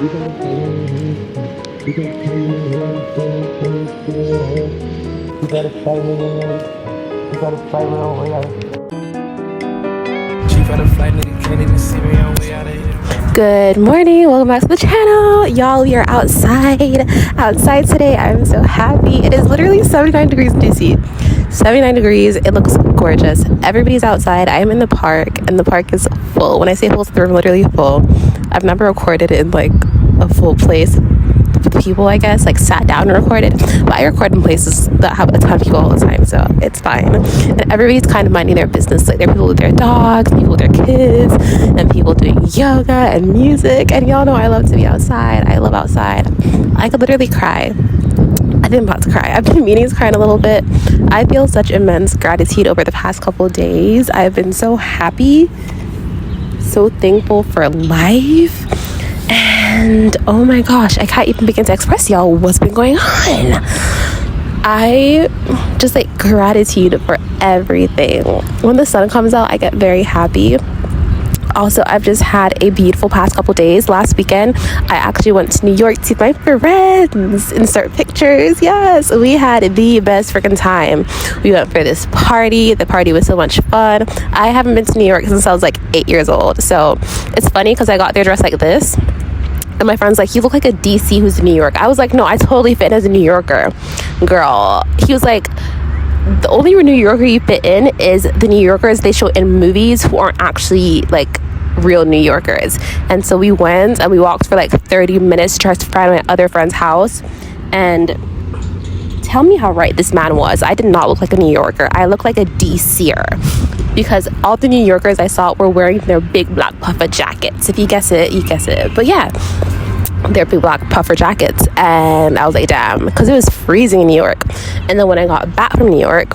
Good morning, welcome back to the channel. Y'all, we are outside today. I'm so happy. It is literally 79 degrees in DC. 79 degrees, it looks gorgeous. Everybody's outside. I am in the park and the park is full. When I say full, they're literally full. I've never recorded in like a full place with people, I guess, like sat down and recorded, but I record in places that have a ton of people all the time, so it's fine. And everybody's kind of minding their business. Like there are people with their dogs, people with their kids, and people doing yoga and music. And y'all know I love to be outside. I love outside. I could literally cry. I think I'm about to cry. I've been meaning to cry in a little bit. I feel such immense gratitude over the past couple of days. I've been so happy, so thankful for life. And oh my gosh, I can't even begin to express y'all what's been going on. I just like gratitude for everything. When the sun comes out, I get very happy. Also, I've just had a beautiful past couple days. Last weekend, I actually went to New York to see my friends. Insert pictures. Yes, we had the best freaking time. We went for this party. The party was so much fun. I haven't been to New York since I was like 8 years old. So it's funny because I got there dressed like this. And my friend's like, you look like a DC who's in New York. I was like, no, I totally fit as a New Yorker. Girl. He was like, the only New Yorker you fit in is the New Yorkers they show in movies who aren't actually like real New Yorkers. And so we went and we walked for like 30 minutes to try to find my other friend's house. And tell me how right this man was. I did not look like a New Yorker. I looked like a DCer. Because all the New Yorkers I saw were wearing their big black puffer jackets. If you guess it, you guess it. But yeah, their big black puffer jackets. And I was like, damn, because it was freezing in New York. And then when I got back from New York,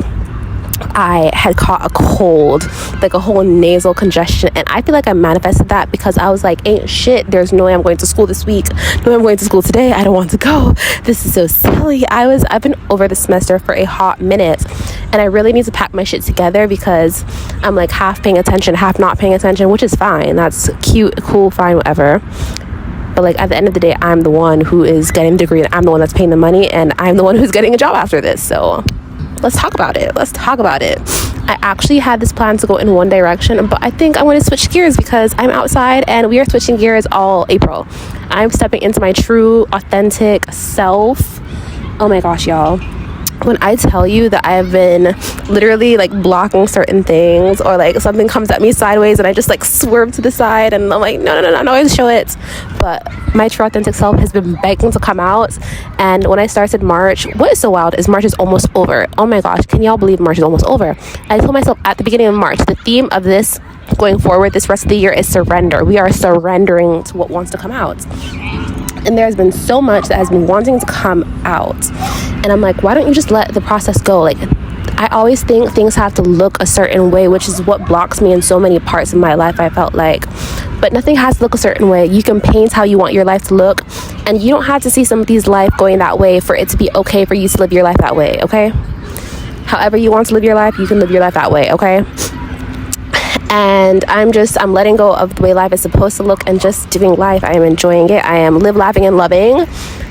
I had caught a cold, like a whole nasal congestion, and I feel like I manifested that because I was like, ain't shit, there's no way I'm going to school this week, no way I'm going to school today, I don't want to go, this is so silly. I've been over the semester for a hot minute, and I really need to pack my shit together because I'm like half paying attention, half not paying attention, which is fine. That's cute, cool, fine, whatever. But like at the end of the day, I'm the one who is getting the degree and I'm the one that's paying the money, and I'm the one who's getting a job after this. So let's talk about it. I actually had this plan to go in one direction, but I think I'm going to switch gears because I'm outside and we are switching gears all April. I'm stepping into my true, authentic self. Oh my gosh, y'all. When I tell you that I've been literally like blocking certain things, or like something comes at me sideways and I just like swerve to the side and I'm like, no, always show it. But my true authentic self has been begging to come out. And when I started March, what is so wild is March is almost over. Oh my gosh, can y'all believe March is almost over? I told myself at the beginning of March, the theme of this going forward, this rest of the year, is surrender. We are surrendering to what wants to come out. And there's been so much that has been wanting to come out. And I'm like, why don't you just let the process go? Like, I always think things have to look a certain way, which is what blocks me in so many parts of my life, I felt like. But nothing has to look a certain way. You can paint how you want your life to look. And you don't have to see somebody's life going that way for it to be okay for you to live your life that way, okay? However you want to live your life, you can live your life that way, okay? And I'm letting go of the way life is supposed to look and just doing life. I am enjoying it. I am laughing and loving.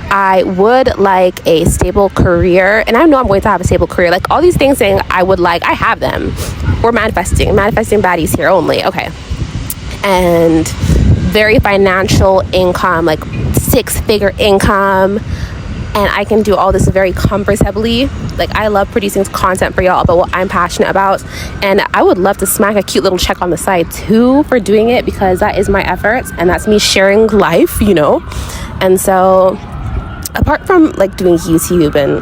I would like a stable career, and I know I'm going to have a stable career. Like all these things saying I would like, I have them. We're manifesting baddies here only, okay? And very financial income, like 6-figure income. And I can do all this very comfortably. Like, I love producing content for y'all about what I'm passionate about. And I would love to smack a cute little check on the side too for doing it, because that is my efforts and that's me sharing life, you know? And so, apart from like doing YouTube and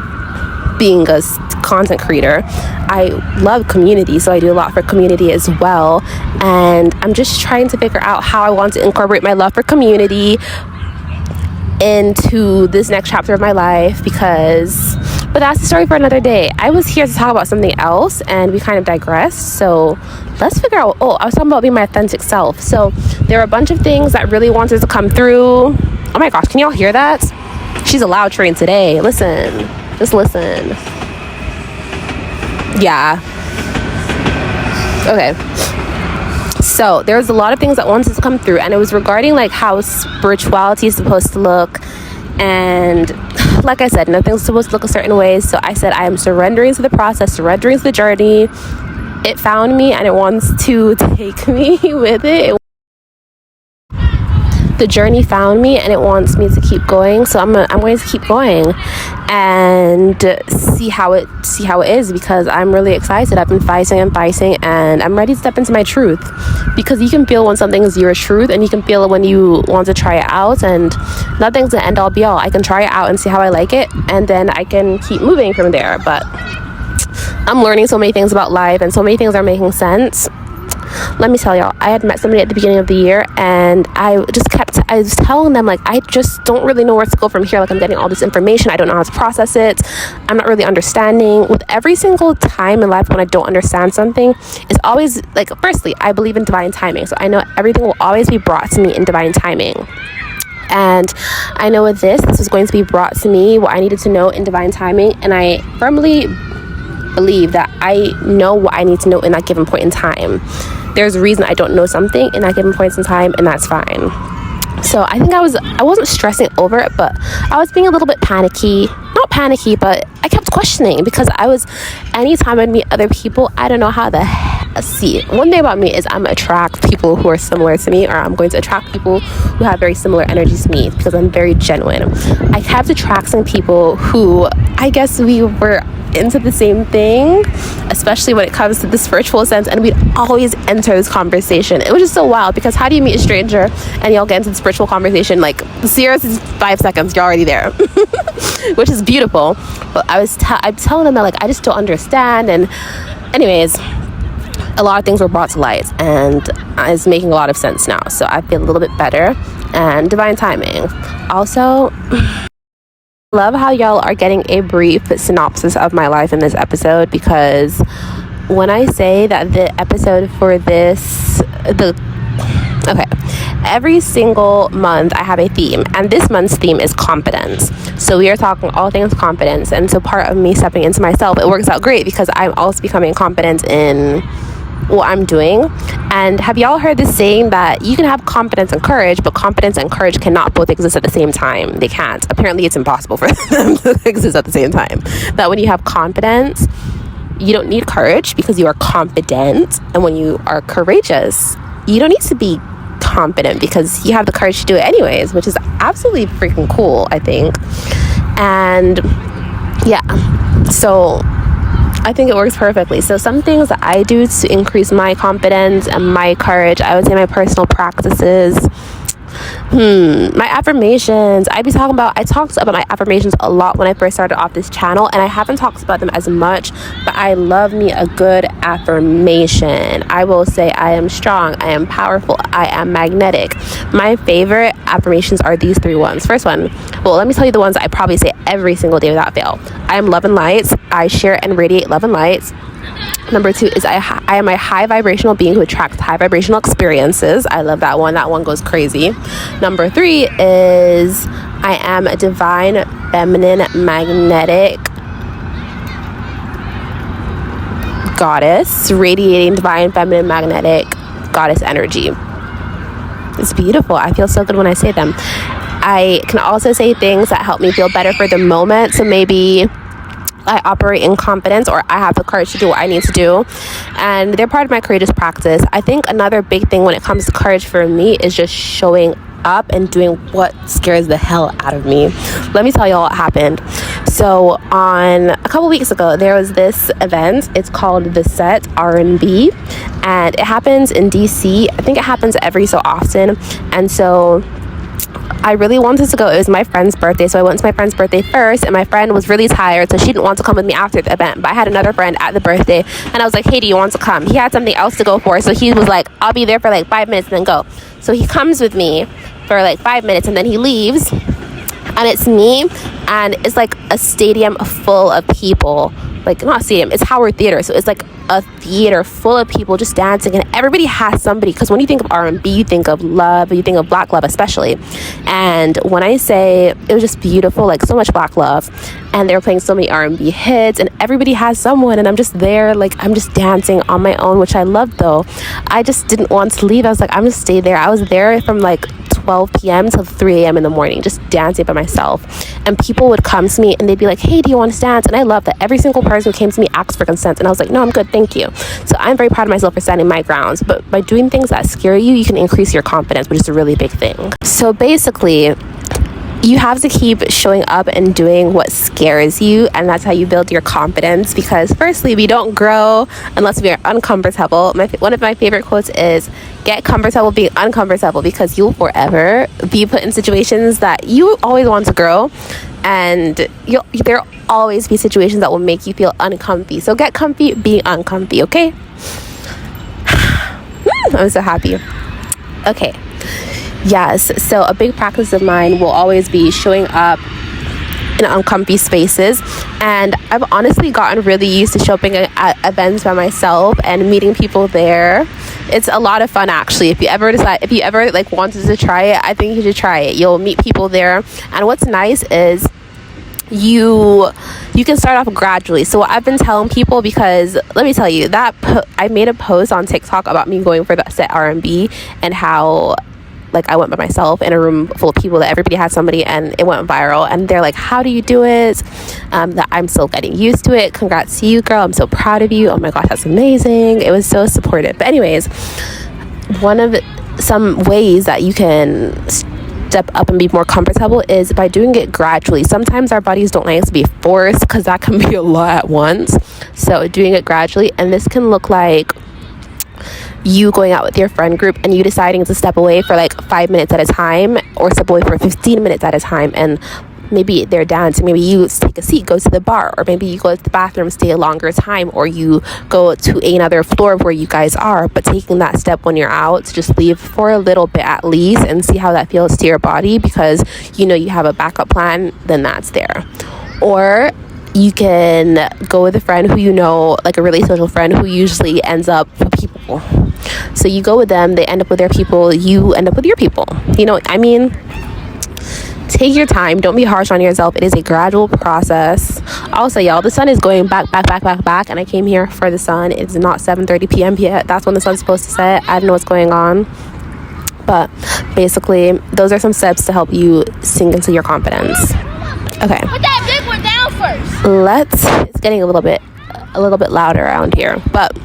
being a content creator, I love community. So I do a lot for community as well. And I'm just trying to figure out how I want to incorporate my love for community into this next chapter of my life, but that's the story for another day. I was here to talk about something else and we kind of digressed, so let's figure out. I was talking about being my authentic self. So there are a bunch of things that really wanted to come through. Oh my gosh, can y'all hear that? She's a loud train today. Just listen. Yeah, okay. So there's a lot of things that wanted to come through, and it was regarding like how spirituality is supposed to look. And like I said, nothing's supposed to look a certain way. So I said I am surrendering to the process, surrendering to the journey. It found me and it wants to take me with it. The journey found me and it wants me to keep going, so I'm going to keep going and see how it is, because I'm really excited. I've been fighting and I'm ready to step into my truth, because you can feel when something is your truth, and you can feel it when you want to try it out, and nothing's the end all be all. I can try it out and see how I like it, and then I can keep moving from there. But I'm learning so many things about life, and so many things are making sense. Let me tell y'all, I had met somebody at the beginning of the year, and I was telling them, like, I just don't really know where to go from here. Like, I'm getting all this information, I don't know how to process it, I'm not really understanding. With every single time in life when I don't understand something, it's always like, firstly, I believe in divine timing, so I know everything will always be brought to me in divine timing. And I know with this was going to be brought to me what I needed to know in divine timing, and I firmly believe that I know what I need to know in that given point in time. There's a reason I don't know something in that given point in time, and that's fine. So I think I wasn't stressing over it, but I was being a little bit panicky. Not panicky, but I kept questioning, because anytime I meet other people, I don't know how see, one thing about me is I'm attract people who are similar to me, or I'm going to attract people who have very similar energies to me, because I'm very genuine. I kept attracting people who, I guess we were into the same thing, especially when it comes to the spiritual sense, and we'd always enter this conversation. It was just so wild, because how do you meet a stranger and y'all get into the spiritual conversation? Like, the serious is 5 seconds, you're already there. Which is beautiful. But I'm telling them that, like, I just don't understand. And anyways, a lot of things were brought to light, and it's making a lot of sense now, so I feel a little bit better. And divine timing. Also, love how y'all are getting a brief synopsis of my life in this episode, because when I say that the episode for every single month I have a theme, and this month's theme is confidence. So we are talking all things confidence, and so part of me stepping into myself, it works out great, because I'm also becoming confident in what I'm doing. And have y'all heard this saying that you can have confidence and courage, but confidence and courage cannot both exist at the same time? They can't. Apparently it's impossible for them to exist at the same time. That when you have confidence, you don't need courage, because you are confident. And when you are courageous, you don't need to be confident, because you have the courage to do it anyways, which is absolutely freaking cool, I think. And yeah, so I think it works perfectly. So some things that I do to increase my confidence and my courage, I would say my personal practices. My affirmations. I talked about my affirmations a lot when I first started off this channel, and I haven't talked about them as much, but I love me a good affirmation. I will say I am strong, I am powerful, I am magnetic. My favorite affirmations are these 3 ones. First one, well, let me tell you the ones I probably say every single day without fail. I am love and light. I share and radiate love and light. Number 2 is I am a high vibrational being who attracts high vibrational experiences. I love that one. That one goes crazy. Number 3 is I am a divine, feminine, magnetic goddess, radiating divine, feminine, magnetic goddess energy. It's beautiful. I feel so good when I say them. I can also say things that help me feel better for the moment. So maybe I operate in confidence, or I have the courage to do what I need to do, and they're part of my courageous practice. I think another big thing when it comes to courage for me is just showing up and doing what scares the hell out of me. Let me tell y'all what happened. So on a couple weeks ago, there was this event. It's called The Set R&B, and it happens in DC. I think it happens every so often, and so I really wanted to go. It was my friend's birthday, so I went to my friend's birthday first, and my friend was really tired, so she didn't want to come with me after the event. But I had another friend at the birthday, and I was like, hey, do you want to come? He had something else to go for, so he was like, I'll be there for like 5 minutes and then go. So he comes with me for like 5 minutes, and then he leaves, and it's me, and it's like a stadium full of people. Like, not a stadium, it's Howard Theater, so it's like a theater full of people just dancing, and everybody has somebody, because when you think of R&B, you think of love, you think of black love especially. And when I say, it was just beautiful, like so much black love, and they were playing so many R&B hits, and everybody has someone, and I'm just there, like I'm just dancing on my own, which I loved. Though I just didn't want to leave. I was like, I'm gonna stay there. I was there from like 12 p.m. till 3 a.m. in the morning, just dancing by myself. And people would come to me and they'd be like, hey, do you want to dance? And I love that every single person who came to me asked for consent, and I was like, no, I'm good, thank you. So I'm very proud of myself for standing my grounds. But by doing things that scare you, you can increase your confidence, which is a really big thing. So basically, you have to keep showing up and doing what scares you, and that's how you build your confidence. Because firstly, we don't grow unless we are uncomfortable. One of my favorite quotes is, get comfortable being uncomfortable, because you'll forever be put in situations that you always want to grow, and there'll always be situations that will make you feel uncomfy. So get comfy being uncomfy, okay? I'm so happy. Okay. Yes, so a big practice of mine will always be showing up in uncomfy spaces, and I've honestly gotten really used to shopping at events by myself and meeting people there. It's a lot of fun, actually. If you ever like wanted to try it, I think you should try it. You'll meet people there, and what's nice is you can start off gradually. So what I've been telling people, because let me tell you that I made a post on TikTok about me going for the set R&B, and how like I went by myself in a room full of people that everybody had somebody, and it went viral, and they're like, how do you do it? That I'm still getting used to it. Congrats to you, girl. I'm so proud of you. Oh my gosh, that's amazing. It was so supportive. But anyways, some ways that you can step up and be more comfortable is by doing it gradually. Sometimes our bodies don't like us to be forced, because that can be a lot at once. So doing it gradually, and this can look like you going out with your friend group and you deciding to step away for like 5 minutes at a time, or step away for 15 minutes at a time, and maybe they're dancing, maybe you take a seat, go to the bar, or maybe you go to the bathroom, stay a longer time, or you go to another floor of where you guys are. But taking that step when you're out, to just leave for a little bit at least and see how that feels to your body, because you know you have a backup plan, then that's there. Or you can go with a friend who you know, like a really social friend who usually ends up with people. So you go with them, they end up with their people, you end up with your people. You know, I mean, take your time. Don't be harsh on yourself. It is a gradual process. Also, y'all, the sun is going back, and I came here for the sun. It's not 7:30 p.m. yet. That's when the sun's supposed to set. I don't know what's going on. But basically, those are some steps to help you sink into your confidence. Okay. Put that big one down first. It's getting a little bit louder around here, but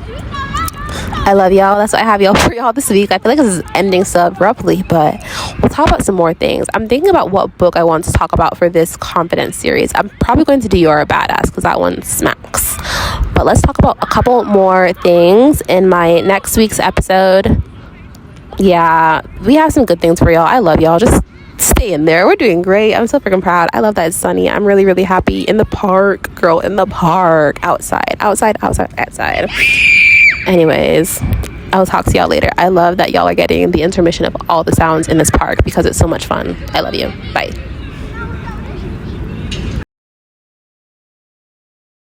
I love y'all. That's what I have y'all for y'all this week. I feel like this is ending so abruptly, but we'll talk about some more things. I'm thinking about what book I want to talk about for this confidence series. I'm probably going to do You're a Badass, because that one smacks. But let's talk about a couple more things in my next week's episode. Yeah, we have some good things for y'all. I love y'all. Just stay in there. We're doing great. I'm so freaking proud. I love that it's sunny. I'm really, really happy. In the park, girl, in the park. Outside. Anyways, I'll talk to y'all later. I love that y'all are getting the intermission of all the sounds in this park, because it's so much fun. I love you. Bye.